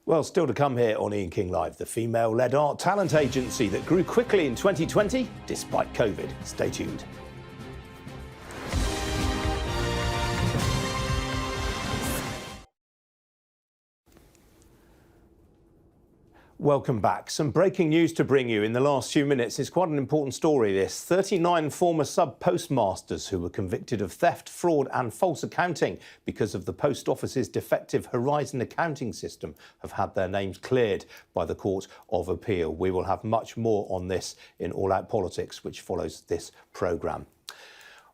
Well, still to come here on Ian King Live, the female-led art talent agency that grew quickly in 2020 despite COVID. Stay tuned. Welcome back. Some breaking news to bring you in the last few minutes. It's quite an important story, this. 39 former sub-postmasters who were convicted of theft, fraud and false accounting because of the Post Office's defective Horizon accounting system have had their names cleared by the Court of Appeal. We will have much more on this in All Out Politics, which follows this programme.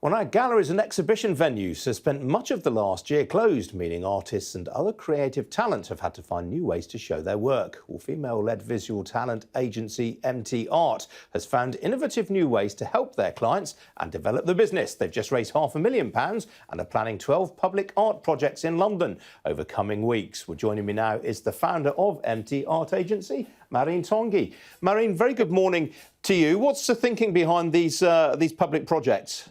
Well, now, galleries and exhibition venues have spent much of the last year closed, meaning artists and other creative talent have had to find new ways to show their work. Well, female-led visual talent agency MTArt has found innovative new ways to help their clients and develop the business. They've just raised £500,000 and are planning 12 public art projects in London over coming weeks. Well, joining me now is the founder of MTArt Agency, Marine Tanguy. Marine, very good morning to you. What's the thinking behind these public projects?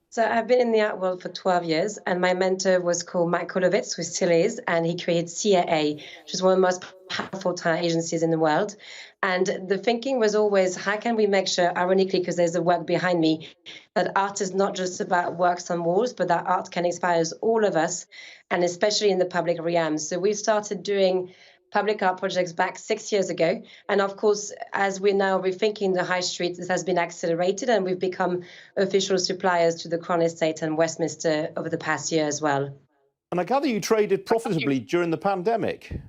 So I've been in the art world for 12 years, and my mentor was called Mike Kolovitz, who still is, and he created CAA, which is one of the most powerful talent agencies in the world. And the thinking was always, how can we make sure, ironically, because there's a work behind me, that art is not just about works on walls, but that art can inspire all of us, and especially in the public realm. So we started doing public art projects back 6 years ago. And of course, as we're now rethinking the high street, this has been accelerated and we've become official suppliers to the Crown Estate and Westminster over the past year as well. And I gather you traded profitably during the pandemic.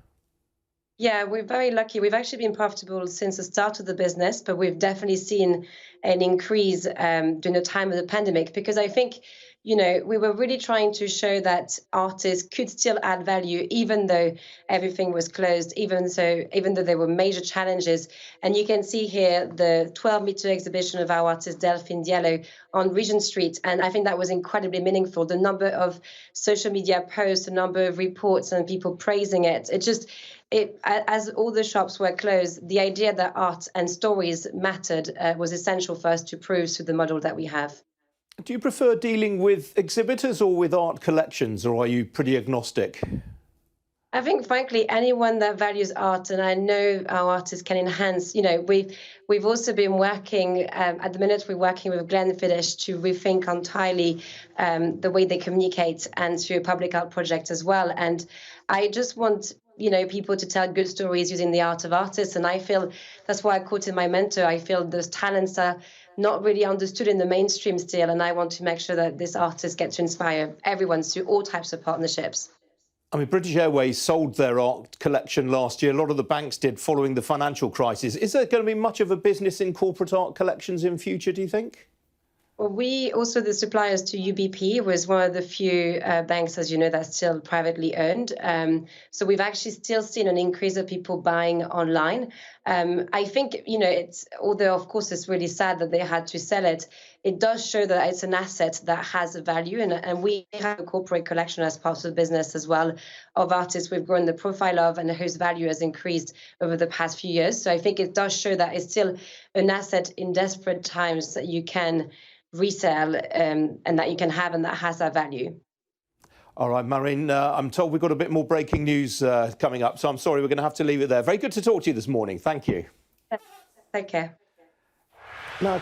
Yeah, we're very lucky. We've actually been profitable since the start of the business, but we've definitely seen an increase during the time of the pandemic, because I think, you know, we were really trying to show that artists could still add value, even though everything was closed, even though there were major challenges. And you can see here the 12-meter exhibition of our artist Delphine Diallo on Regent Street. And I think that was incredibly meaningful. The number of social media posts, the number of reports and people praising it. As all the shops were closed, the idea that art and stories mattered was essential for us to prove through the model that we have. Do you prefer dealing with exhibitors or with art collections, or are you pretty agnostic? I think, frankly, anyone that values art, and I know our artists can enhance, you know, we've also been working, at the minute we're working with Glenn Fiddish to rethink entirely the way they communicate, and through a public art project as well. And I just want, you know, people to tell good stories using the art of artists. And I feel that's why I quoted my mentor. I feel those talents are not really understood in the mainstream still. And I want to make sure that this artist gets to inspire everyone through all types of partnerships. I mean, British Airways sold their art collection last year. A lot of the banks did following the financial crisis. Is there going to be much of a business in corporate art collections in future, do you think? Well, we also, the suppliers to UBP, was one of the few banks, as you know, that's still privately owned. So we've actually still seen an increase of people buying online. I think, you know, although of course it's really sad that they had to sell it, it does show that it's an asset that has a value. And we have a corporate collection as part of the business as well of artists we've grown the profile of and whose value has increased over the past few years. So I think it does show that it's still an asset in desperate times that you can resell and that you can have, and that has that value. All right, Marine, I'm told we've got a bit more breaking news coming up, so I'm sorry, we're going to have to leave it there. Very good to talk to you this morning. Thank you. Take care. Now,